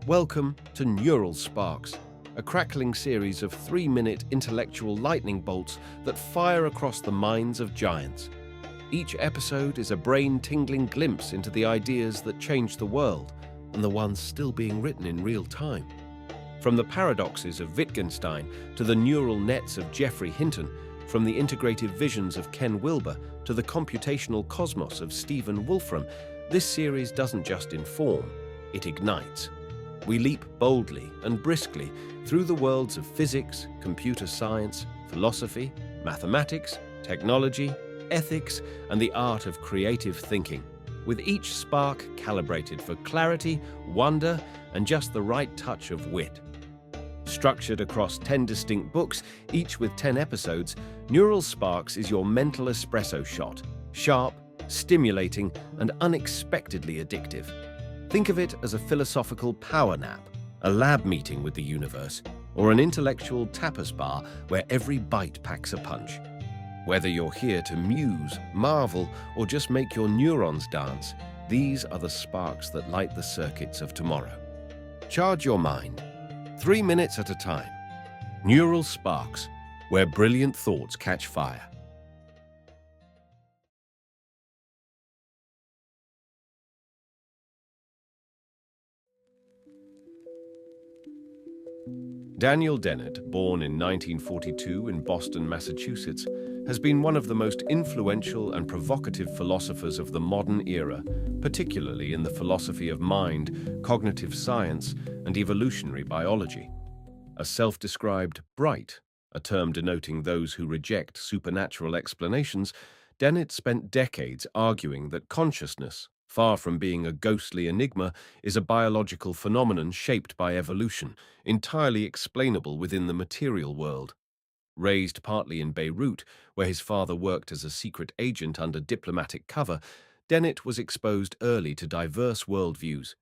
Welcome to Neural Sparks, a crackling series of 3-minute intellectual lightning bolts that fire across the minds of giants. Each episode is a brain-tingling glimpse into the ideas that change the world and the ones still being written in real time. From the paradoxes of Wittgenstein to the neural nets of Geoffrey Hinton, from the integrative visions of Ken Wilber to the computational cosmos of Stephen Wolfram, this series doesn't just inform, it ignites. We leap boldly and briskly through the worlds of physics, computer science, philosophy, mathematics, technology, ethics, and the art of creative thinking, with each spark calibrated for clarity, wonder, and just the right touch of wit. Structured across 10 distinct books, each with 10 episodes, Neural Sparks is your mental espresso shot, sharp, stimulating, and unexpectedly addictive. Think of it as a philosophical power nap, a lab meeting with the universe, or an intellectual tapas bar where every bite packs a punch. Whether you're here to muse, marvel, or just make your neurons dance, these are the sparks that light the circuits of tomorrow. Charge your mind, 3 minutes at a time. Neural Sparks, where brilliant thoughts catch fire. Daniel Dennett, born in 1942 in Boston, Massachusetts, has been one of the most influential and provocative philosophers of the modern era, particularly in the philosophy of mind, cognitive science, and evolutionary biology. A self-described bright, a term denoting those who reject supernatural explanations, Dennett spent decades arguing that consciousness, far from being a ghostly enigma, is a biological phenomenon shaped by evolution, entirely explainable within the material world. Raised partly in Beirut, where his father worked as a secret agent under diplomatic cover, Dennett was exposed early to diverse worldviews.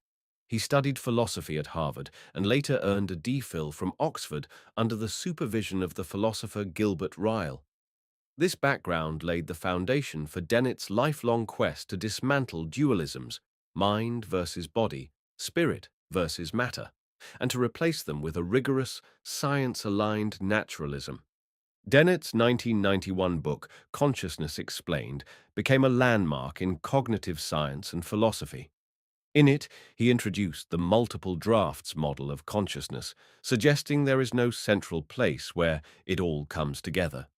He studied philosophy at Harvard and later earned a D.Phil from Oxford under the supervision of the philosopher Gilbert Ryle. This background laid the foundation for Dennett's lifelong quest to dismantle dualisms, mind versus body, spirit versus matter, and to replace them with a rigorous, science-aligned naturalism. Dennett's 1991 book, Consciousness Explained, became a landmark in cognitive science and philosophy. In it, he introduced the multiple drafts model of consciousness, suggesting there is no central place where it all comes together.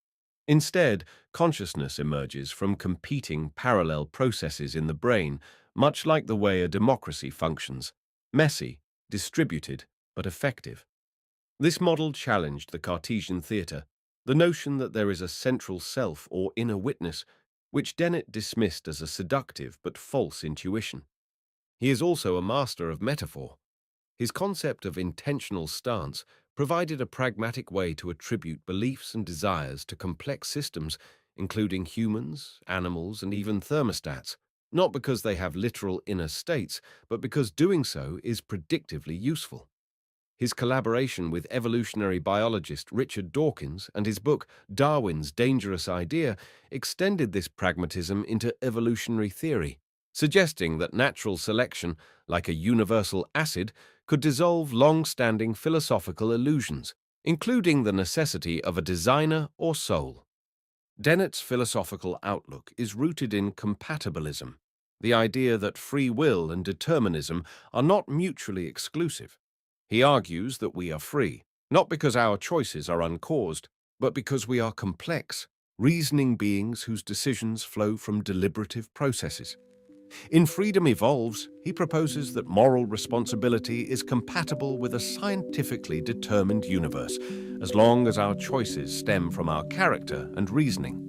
Instead, consciousness emerges from competing parallel processes in the brain, much like the way a democracy functions: messy, distributed, but effective. This model challenged the Cartesian theatre, the notion that there is a central self or inner witness, which Dennett dismissed as a seductive but false intuition. He is also a master of metaphor. His concept of intentional stance provided a pragmatic way to attribute beliefs and desires to complex systems, including humans, animals, and even thermostats, not because they have literal inner states, but because doing so is predictively useful. His collaboration with evolutionary biologist Richard Dawkins and his book Darwin's Dangerous Idea extended this pragmatism into evolutionary theory, suggesting that natural selection, like a universal acid, could dissolve long-standing philosophical illusions, including the necessity of a designer or soul. Dennett's philosophical outlook is rooted in compatibilism, the idea that free will and determinism are not mutually exclusive. He argues that we are free, not because our choices are uncaused, but because we are complex, reasoning beings whose decisions flow from deliberative processes. In Freedom Evolves, he proposes that moral responsibility is compatible with a scientifically determined universe, as long as our choices stem from our character and reasoning.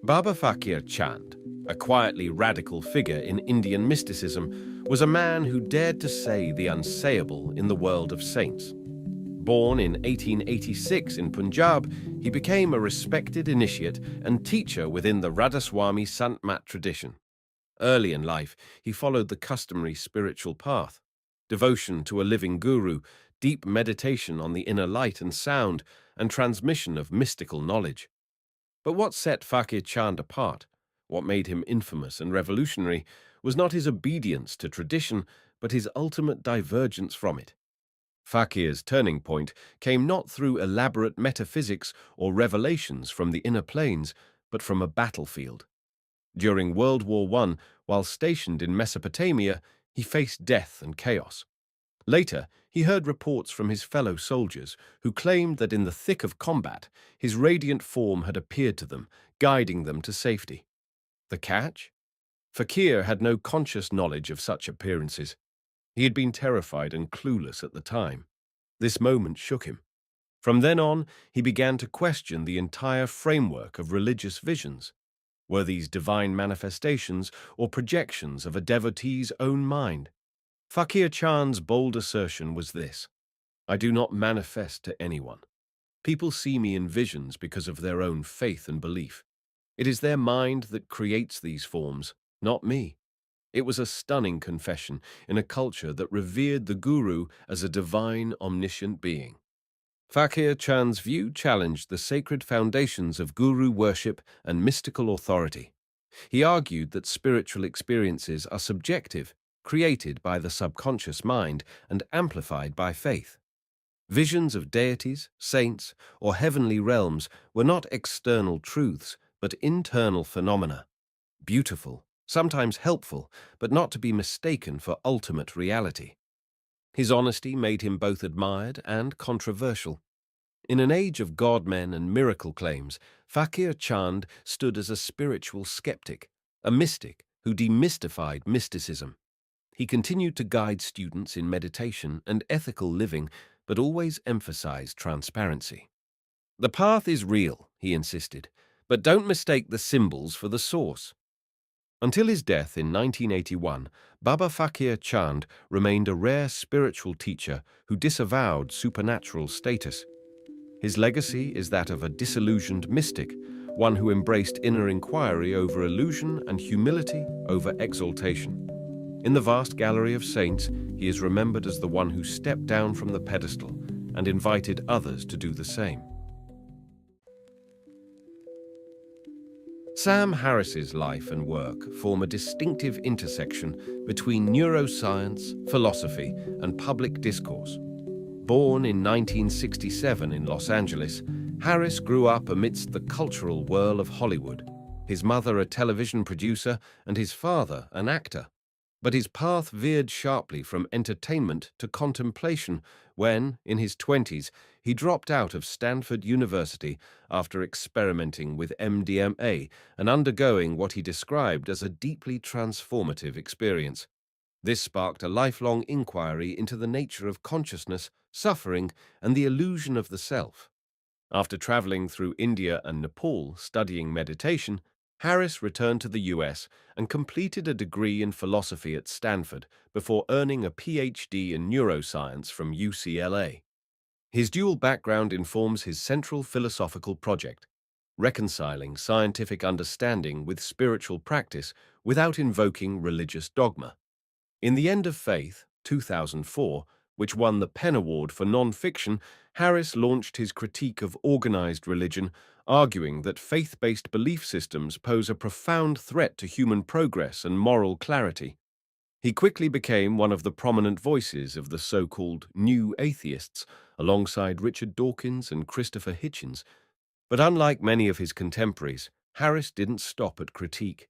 Baba Faqir Chand, a quietly radical figure in Indian mysticism, was a man who dared to say the unsayable in the world of saints. Born in 1886 in Punjab, he became a respected initiate and teacher within the Radhaswami Sant Mat tradition. Early in life, he followed the customary spiritual path: devotion to a living guru, deep meditation on the inner light and sound, and transmission of mystical knowledge. But what set Faqir Chand apart, what made him infamous and revolutionary, was not his obedience to tradition, but his ultimate divergence from it. Faqir's turning point came not through elaborate metaphysics or revelations from the inner planes, but from a battlefield. During World War I, while stationed in Mesopotamia, he faced death and chaos. Later, he heard reports from his fellow soldiers who claimed that in the thick of combat, his radiant form had appeared to them, guiding them to safety. The catch? Faqir had no conscious knowledge of such appearances. He had been terrified and clueless at the time. This moment shook him. From then on, he began to question the entire framework of religious visions. Were these divine manifestations or projections of a devotee's own mind? Faqir Chand's bold assertion was this: I do not manifest to anyone. People see me in visions because of their own faith and belief. It is their mind that creates these forms, not me. It was a stunning confession in a culture that revered the guru as a divine, omniscient being. Faqir Chand's view challenged the sacred foundations of guru worship and mystical authority. He argued that spiritual experiences are subjective, created by the subconscious mind and amplified by faith. Visions of deities, saints, or heavenly realms were not external truths, but internal phenomena. Beautiful, sometimes helpful, but not to be mistaken for ultimate reality. His honesty made him both admired and controversial. In an age of god-men and miracle claims, Faqir Chand stood as a spiritual skeptic, a mystic who demystified mysticism. He continued to guide students in meditation and ethical living, but always emphasized transparency. The path is real, he insisted, but don't mistake the symbols for the source. Until his death in 1981, Baba Faqir Chand remained a rare spiritual teacher who disavowed supernatural status. His legacy is that of a disillusioned mystic, one who embraced inner inquiry over illusion and humility over exaltation. In the vast gallery of saints, he is remembered as the one who stepped down from the pedestal and invited others to do the same. Sam Harris's life and work form a distinctive intersection between neuroscience, philosophy, and public discourse. Born in 1967 in Los Angeles, Harris grew up amidst the cultural whirl of Hollywood, his mother a television producer and his father an actor. But his path veered sharply from entertainment to contemplation when, in his 20s, he dropped out of Stanford University after experimenting with MDMA and undergoing what he described as a deeply transformative experience. This sparked a lifelong inquiry into the nature of consciousness, suffering, and the illusion of the self. After traveling through India and Nepal studying meditation, Harris returned to the US and completed a degree in philosophy at Stanford before earning a PhD in neuroscience from UCLA. His dual background informs his central philosophical project, reconciling scientific understanding with spiritual practice without invoking religious dogma. In The End of Faith, 2004, which won the Penn Award for non-fiction, Harris launched his critique of organized religion, arguing that faith-based belief systems pose a profound threat to human progress and moral clarity. He quickly became one of the prominent voices of the so-called New Atheists, alongside Richard Dawkins and Christopher Hitchens. But unlike many of his contemporaries, Harris didn't stop at critique.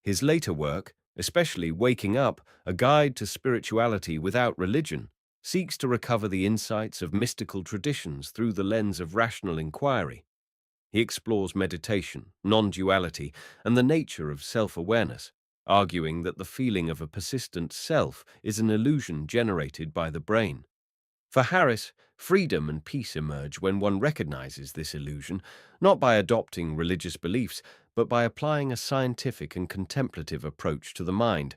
His later work, especially Waking Up, A Guide to Spirituality Without Religion, seeks to recover the insights of mystical traditions through the lens of rational inquiry. He explores meditation, non-duality, and the nature of self-awareness, arguing that the feeling of a persistent self is an illusion generated by the brain. For Harris, freedom and peace emerge when one recognizes this illusion, not by adopting religious beliefs, but by applying a scientific and contemplative approach to the mind.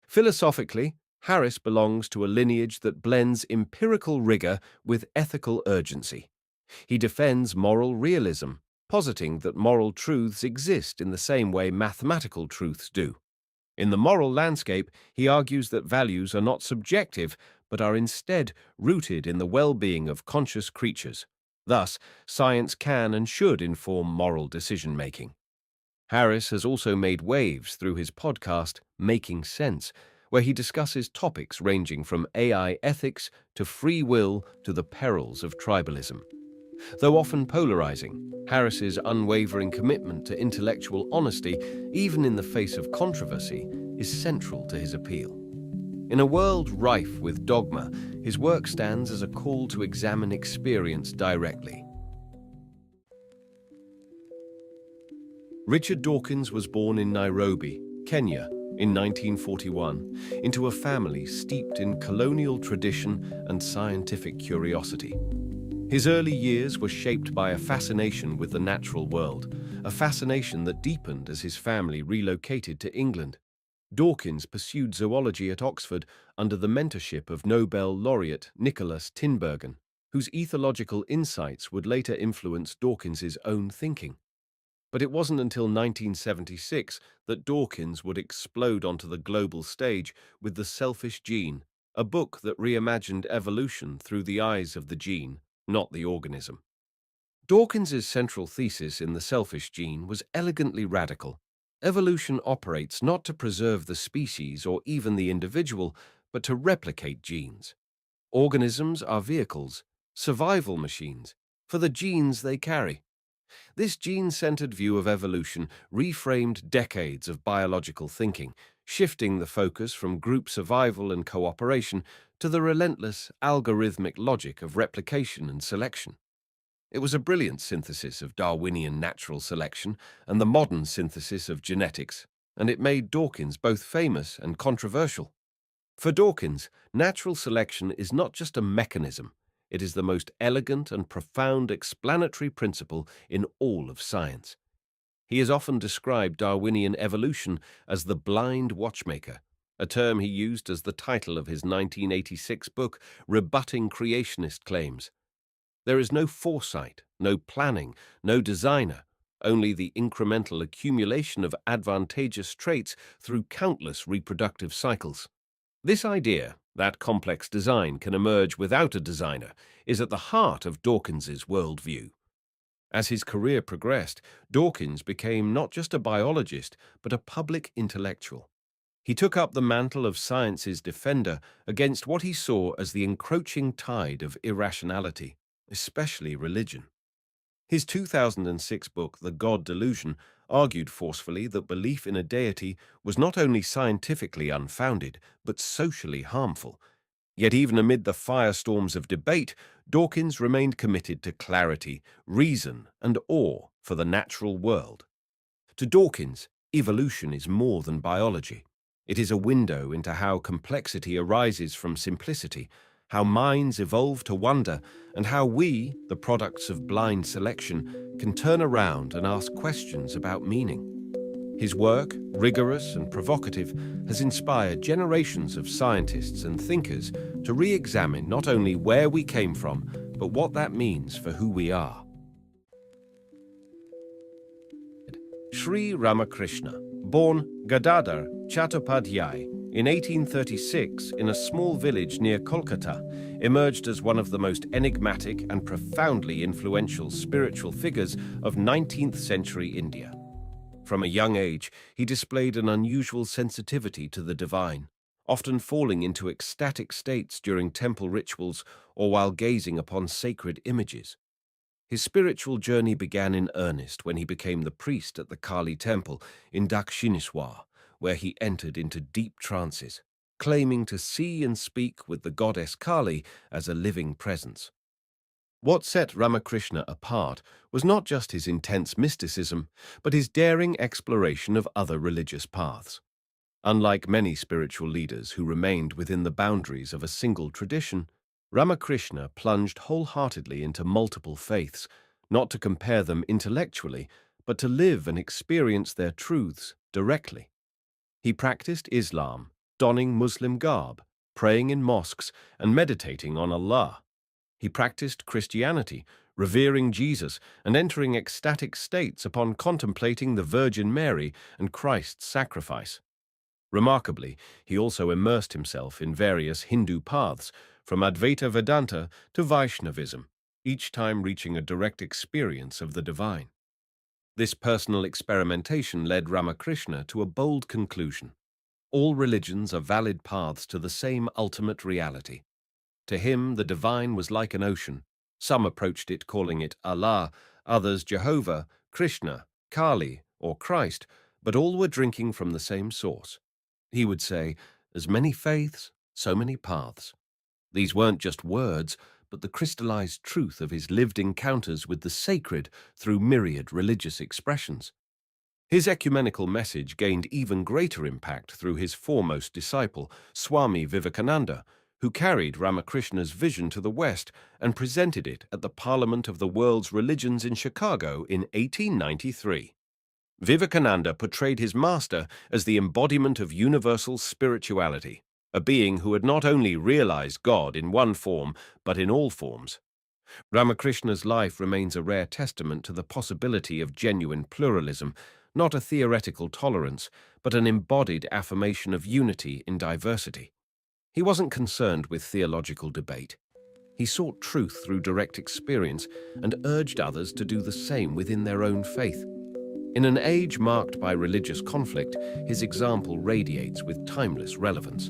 Philosophically, Harris belongs to a lineage that blends empirical rigor with ethical urgency. He defends moral realism, positing that moral truths exist in the same way mathematical truths do. In the moral landscape, he argues that values are not subjective, but are instead rooted in the well-being of conscious creatures. Thus, science can and should inform moral decision-making. Harris has also made waves through his podcast, Making Sense, where he discusses topics ranging from AI ethics to free will to the perils of tribalism. Though often polarizing, Harris's unwavering commitment to intellectual honesty, even in the face of controversy, is central to his appeal. In a world rife with dogma, his work stands as a call to examine experience directly. Richard Dawkins was born in Nairobi, Kenya, in 1941, into a family steeped in colonial tradition and scientific curiosity. His early years were shaped by a fascination with the natural world, a fascination that deepened as his family relocated to England. Dawkins pursued zoology at Oxford under the mentorship of Nobel laureate Nicholas Tinbergen, whose ethological insights would later influence Dawkins's own thinking. But it wasn't until 1976 that Dawkins would explode onto the global stage with The Selfish Gene, a book that reimagined evolution through the eyes of the gene, not the organism. Dawkins's central thesis in The Selfish Gene was elegantly radical. Evolution operates not to preserve the species or even the individual, but to replicate genes. Organisms are vehicles, survival machines, for the genes they carry. This gene-centered view of evolution reframed decades of biological thinking, shifting the focus from group survival and cooperation to the relentless algorithmic logic of replication and selection. It was a brilliant synthesis of Darwinian natural selection and the modern synthesis of genetics, and it made Dawkins both famous and controversial. For Dawkins, natural selection is not just a mechanism, it is the most elegant and profound explanatory principle in all of science. He has often described Darwinian evolution as the blind watchmaker, a term he used as the title of his 1986 book, Rebutting Creationist Claims. There is no foresight, no planning, no designer, only the incremental accumulation of advantageous traits through countless reproductive cycles. This idea, that complex design can emerge without a designer, is at the heart of Dawkins's worldview. As his career progressed, Dawkins became not just a biologist, but a public intellectual. He took up the mantle of science's defender against what he saw as the encroaching tide of irrationality, especially religion. His 2006 book, The God Delusion, argued forcefully that belief in a deity was not only scientifically unfounded, but socially harmful. Yet even amid the firestorms of debate, Dawkins remained committed to clarity, reason, and awe for the natural world. To Dawkins, evolution is more than biology. It is a window into how complexity arises from simplicity, how minds evolve to wonder, and how we, the products of blind selection, can turn around and ask questions about meaning. His work, rigorous and provocative, has inspired generations of scientists and thinkers to re-examine not only where we came from, but what that means for who we are. Sri Ramakrishna, born Gadadhar Chattopadhyay in 1836 in a small village near Kolkata, emerged as one of the most enigmatic and profoundly influential spiritual figures of 19th century India. From a young age, he displayed an unusual sensitivity to the divine, often falling into ecstatic states during temple rituals or while gazing upon sacred images. His spiritual journey began in earnest when he became the priest at the Kali temple in Dakshineswar, where he entered into deep trances, claiming to see and speak with the goddess Kali as a living presence. What set Ramakrishna apart was not just his intense mysticism, but his daring exploration of other religious paths. Unlike many spiritual leaders who remained within the boundaries of a single tradition, Ramakrishna plunged wholeheartedly into multiple faiths, not to compare them intellectually, but to live and experience their truths directly. He practiced Islam, donning Muslim garb, praying in mosques, and meditating on Allah. He practiced Christianity, revering Jesus and entering ecstatic states upon contemplating the Virgin Mary and Christ's sacrifice. Remarkably, he also immersed himself in various Hindu paths, from Advaita Vedanta to Vaishnavism, each time reaching a direct experience of the divine. This personal experimentation led Ramakrishna to a bold conclusion. All religions are valid paths to the same ultimate reality. To him, the divine was like an ocean. Some approached it calling it Allah, others Jehovah, Krishna, Kali, or Christ, but all were drinking from the same source. He would say, as many faiths, so many paths. These weren't just words, but the crystallized truth of his lived encounters with the sacred through myriad religious expressions. His ecumenical message gained even greater impact through his foremost disciple, Swami Vivekananda, who carried Ramakrishna's vision to the West and presented it at the Parliament of the World's Religions in Chicago in 1893. Vivekananda portrayed his master as the embodiment of universal spirituality, a being who had not only realized God in one form, but in all forms. Ramakrishna's life remains a rare testament to the possibility of genuine pluralism, not a theoretical tolerance, but an embodied affirmation of unity in diversity. He wasn't concerned with theological debate. He sought truth through direct experience and urged others to do the same within their own faith. In an age marked by religious conflict, his example radiates with timeless relevance.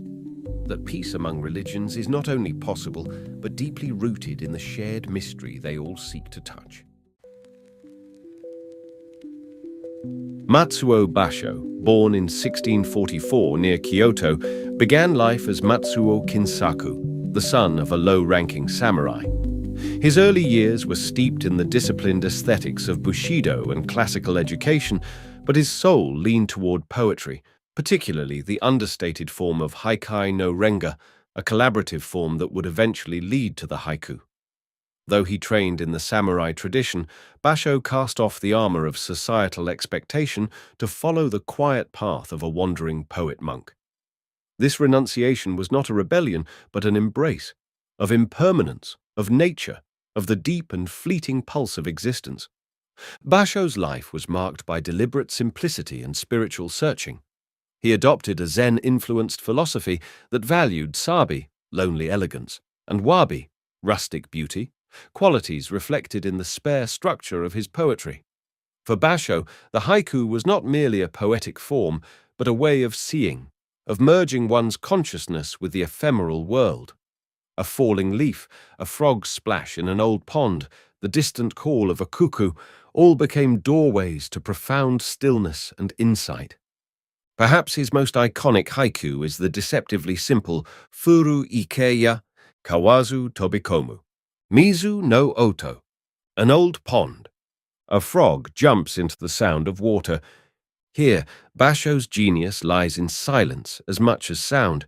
That peace among religions is not only possible, but deeply rooted in the shared mystery they all seek to touch. Matsuo Basho, born in 1644 near Kyoto, began life as Matsuo Kinsaku, the son of a low-ranking samurai. His early years were steeped in the disciplined aesthetics of Bushido and classical education, but his soul leaned toward poetry, particularly the understated form of haikai no renga, a collaborative form that would eventually lead to the haiku. Though he trained in the samurai tradition, Basho cast off the armor of societal expectation to follow the quiet path of a wandering poet-monk. This renunciation was not a rebellion, but an embrace of impermanence, of nature, of the deep and fleeting pulse of existence. Basho's life was marked by deliberate simplicity and spiritual searching. He adopted a Zen-influenced philosophy that valued sabi, lonely elegance, and wabi, rustic beauty, qualities reflected in the spare structure of his poetry. For Basho, the haiku was not merely a poetic form, but a way of seeing, of merging one's consciousness with the ephemeral world. A falling leaf, a frog's splash in an old pond, the distant call of a cuckoo, all became doorways to profound stillness and insight. Perhaps his most iconic haiku is the deceptively simple Furu ikeya, kawazu tobikomu. Mizu no oto, an old pond. A frog jumps into the sound of water. Here, Basho's genius lies in silence as much as sound.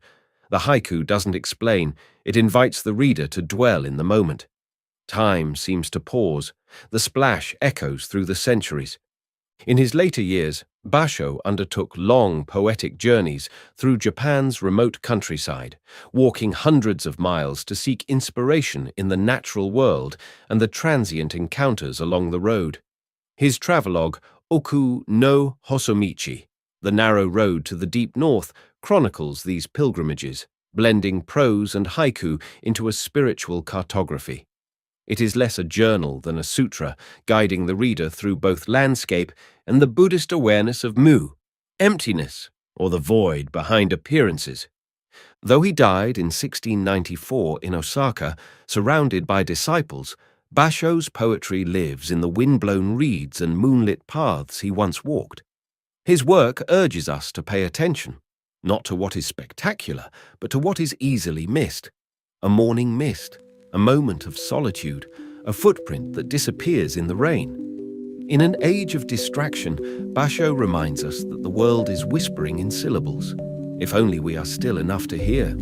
The haiku doesn't explain, it invites the reader to dwell in the moment. Time seems to pause. The splash echoes through the centuries. In his later years, Basho undertook long poetic journeys through Japan's remote countryside, walking hundreds of miles to seek inspiration in the natural world and the transient encounters along the road. His travelogue, Oku no Hosomichi, the narrow road to the deep north, chronicles these pilgrimages, blending prose and haiku into a spiritual cartography. It is less a journal than a sutra, guiding the reader through both landscape and the Buddhist awareness of mu, emptiness, or the void behind appearances. Though he died in 1694 in Osaka, surrounded by disciples, Basho's poetry lives in the wind-blown reeds and moonlit paths he once walked. His work urges us to pay attention, not to what is spectacular, but to what is easily missed. A morning mist, a moment of solitude, a footprint that disappears in the rain. In an age of distraction, Basho reminds us that the world is whispering in syllables, if only we are still enough to hear.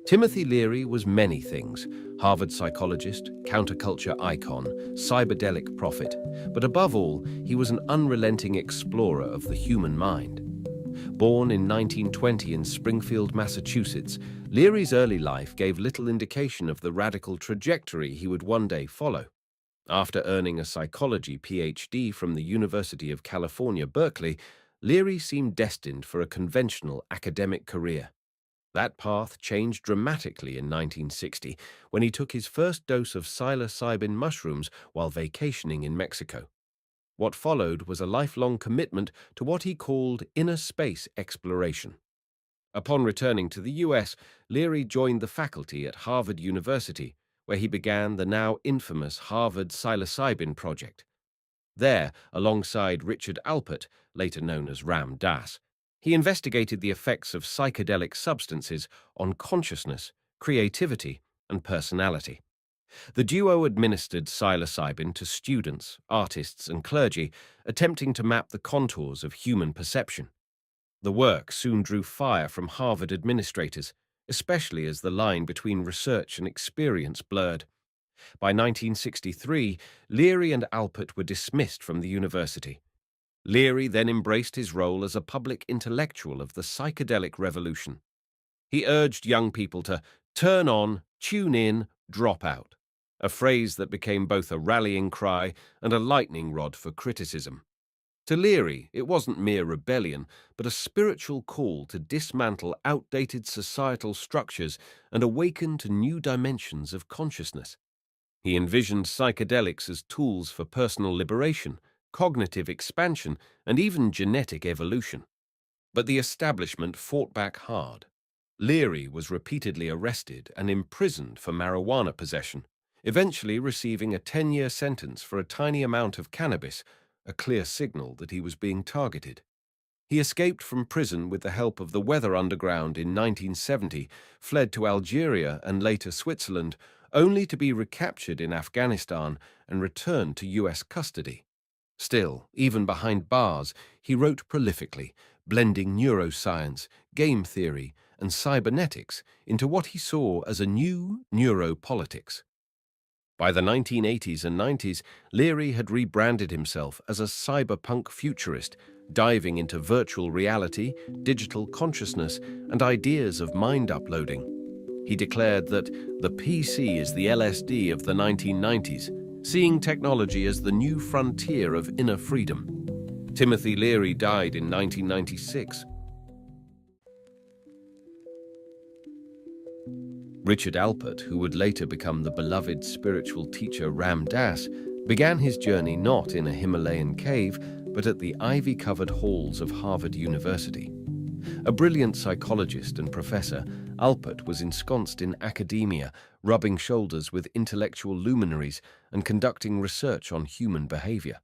Timothy Leary was many things: Harvard psychologist, counterculture icon, cyberdelic prophet, but above all, he was an unrelenting explorer of the human mind. Born in 1920 in Springfield, Massachusetts, Leary's early life gave little indication of the radical trajectory he would one day follow. After earning a psychology PhD from the University of California, Berkeley, Leary seemed destined for a conventional academic career. That path changed dramatically in 1960 when he took his first dose of psilocybin mushrooms while vacationing in Mexico. What followed was a lifelong commitment to what he called inner space exploration. Upon returning to the US, Leary joined the faculty at Harvard University, where he began the now infamous Harvard Psilocybin Project. There, alongside Richard Alpert, later known as Ram Dass, he investigated the effects of psychedelic substances on consciousness, creativity, and personality. The duo administered psilocybin to students, artists, and clergy, attempting to map the contours of human perception. The work soon drew fire from Harvard administrators, especially as the line between research and experience blurred. By 1963, Leary and Alpert were dismissed from the university. Leary then embraced his role as a public intellectual of the psychedelic revolution. He urged young people to turn on, tune in, drop out, a phrase that became both a rallying cry and a lightning rod for criticism. To Leary, it wasn't mere rebellion, but a spiritual call to dismantle outdated societal structures and awaken to new dimensions of consciousness. He envisioned psychedelics as tools for personal liberation, cognitive expansion, and even genetic evolution. But the establishment fought back hard. Leary was repeatedly arrested and imprisoned for marijuana possession, eventually receiving a 10-year sentence for a tiny amount of cannabis, a clear signal that he was being targeted. He escaped from prison with the help of the Weather Underground in 1970, fled to Algeria and later Switzerland, only to be recaptured in Afghanistan and returned to US custody. Still, even behind bars, he wrote prolifically, blending neuroscience, game theory, and cybernetics into what he saw as a new neuropolitics. By the 1980s and 90s, Leary had rebranded himself as a cyberpunk futurist, diving into virtual reality, digital consciousness, and ideas of mind uploading. He declared that the PC is the LSD of the 1990s, seeing technology as the new frontier of inner freedom. Timothy Leary died in 1996. Richard Alpert, who would later become the beloved spiritual teacher Ram Dass, began his journey not in a Himalayan cave, but at the ivy-covered halls of Harvard University. A brilliant psychologist and professor, Alpert was ensconced in academia, rubbing shoulders with intellectual luminaries and conducting research on human behavior.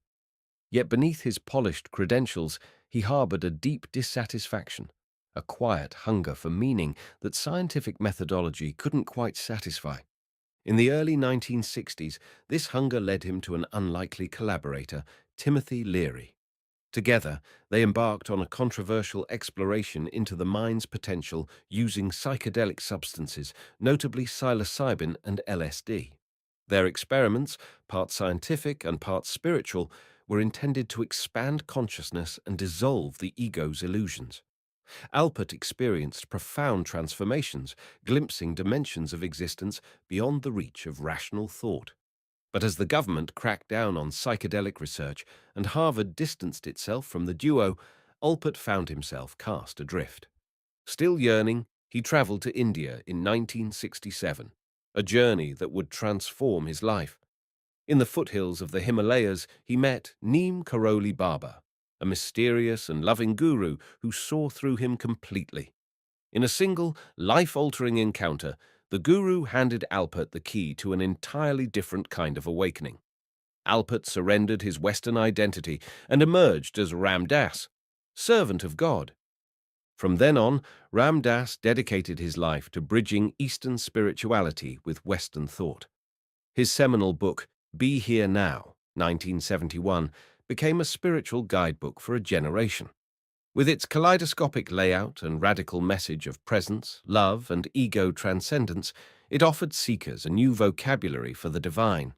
Yet beneath his polished credentials, he harbored a deep dissatisfaction, a quiet hunger for meaning that scientific methodology couldn't quite satisfy. In the early 1960s, this hunger led him to an unlikely collaborator, Timothy Leary. Together, they embarked on a controversial exploration into the mind's potential using psychedelic substances, notably psilocybin and LSD. Their experiments, part scientific and part spiritual, were intended to expand consciousness and dissolve the ego's illusions. Alpert experienced profound transformations, glimpsing dimensions of existence beyond the reach of rational thought. But as the government cracked down on psychedelic research and Harvard distanced itself from the duo, Alpert found himself cast adrift. Still yearning, he traveled to India in 1967, a journey that would transform his life. In the foothills of the Himalayas, he met Neem Karoli Baba, a mysterious and loving guru who saw through him completely. In a single, life-altering encounter, the guru handed Alpert the key to an entirely different kind of awakening. Alpert surrendered his Western identity and emerged as Ram Dass, servant of God. From then on, Ram Dass dedicated his life to bridging Eastern spirituality with Western thought. His seminal book, Be Here Now, 1971, became a spiritual guidebook for a generation. With its kaleidoscopic layout and radical message of presence, love, and ego transcendence, it offered seekers a new vocabulary for the divine.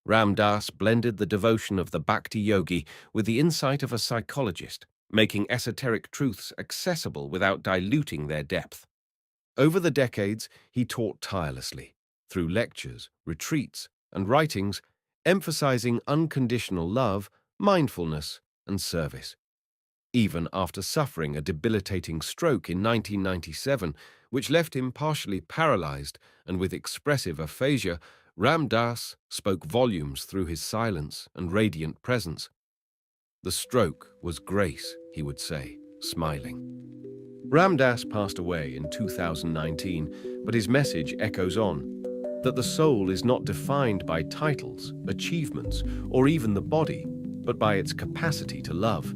Ram Dass blended the devotion of the bhakti yogi with the insight of a psychologist, making esoteric truths accessible without diluting their depth. Over the decades, he taught tirelessly, through lectures, retreats, and writings, emphasizing unconditional love, mindfulness, and service. even after suffering a debilitating stroke in 1997, which left him partially paralyzed and with expressive aphasia. Ram Dass spoke volumes through his silence and radiant presence. "The stroke was grace," he would say, smiling. Ram Dass passed away in 2019, but his message echoes on, that the soul is not defined by titles, achievements, or even the body, but by its capacity to love.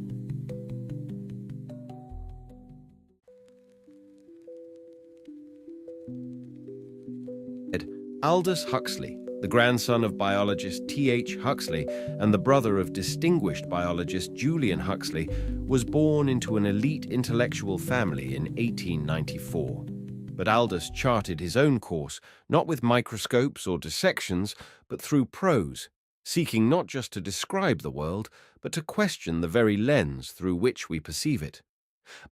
Aldous Huxley, the grandson of biologist T.H. Huxley and the brother of distinguished biologist Julian Huxley, was born into an elite intellectual family in 1894. But Aldous charted his own course, not with microscopes or dissections, but through prose, seeking not just to describe the world, but to question the very lens through which we perceive it.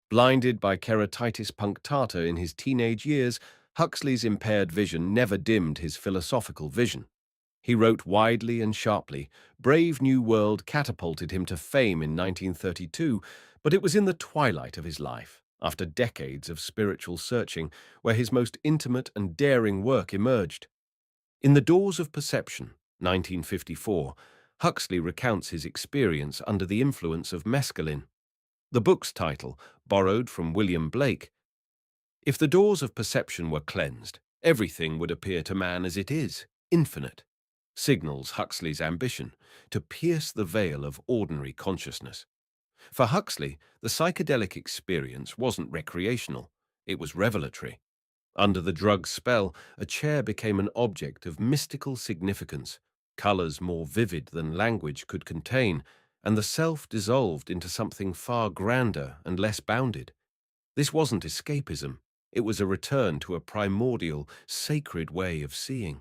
Blinded by keratitis punctata in his teenage years, Huxley's impaired vision never dimmed his philosophical vision. He wrote widely and sharply. Brave New World catapulted him to fame in 1932, but it was in the twilight of his life, after decades of spiritual searching, where his most intimate and daring work emerged. In The Doors of Perception, 1954, Huxley recounts his experience under the influence of mescaline. The book's title, borrowed from William Blake. If the doors of perception were cleansed, everything would appear to man as it is, infinite, signals Huxley's ambition to pierce the veil of ordinary consciousness. For Huxley, the psychedelic experience wasn't recreational, it was revelatory. Under the drug's spell, a chair became an object of mystical significance, colors more vivid than language could contain, and the self dissolved into something far grander and less bounded. This wasn't escapism. It was a return to a primordial, sacred way of seeing.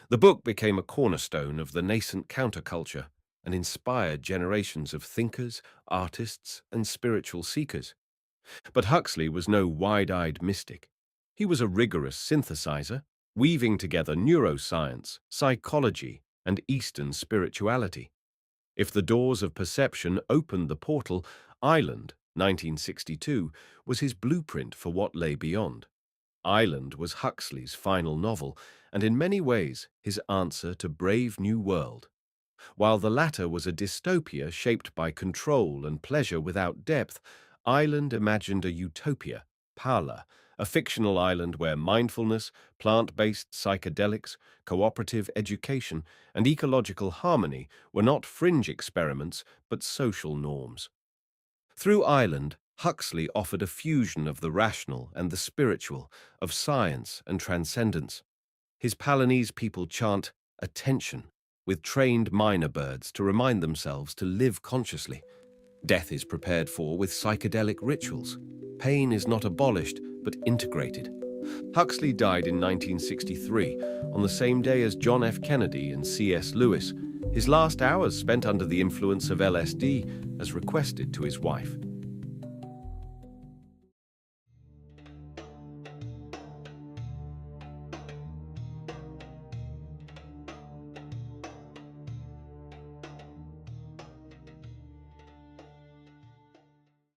The book became a cornerstone of the nascent counterculture and inspired generations of thinkers, artists, and spiritual seekers. But Huxley was no wide-eyed mystic. He was a rigorous synthesizer, weaving together neuroscience, psychology, and Eastern spirituality. If the doors of perception opened the portal, Island, 1962, was his blueprint for what lay beyond. Island was Huxley's final novel, and in many ways his answer to Brave New World. While the latter was a dystopia shaped by control and pleasure without depth, Island imagined a utopia, Pala, a fictional island where mindfulness, plant-based psychedelics, cooperative education, and ecological harmony were not fringe experiments but social norms. Through Island, Huxley offered a fusion of the rational and the spiritual, of science and transcendence. His Palanese people chant attention with trained myna birds to remind themselves to live consciously. Death is prepared for with psychedelic rituals. Pain is not abolished, but integrated. Huxley died in 1963, on the same day as John F. Kennedy and C.S. Lewis, his last hours spent under the influence of LSD, as requested to his wife.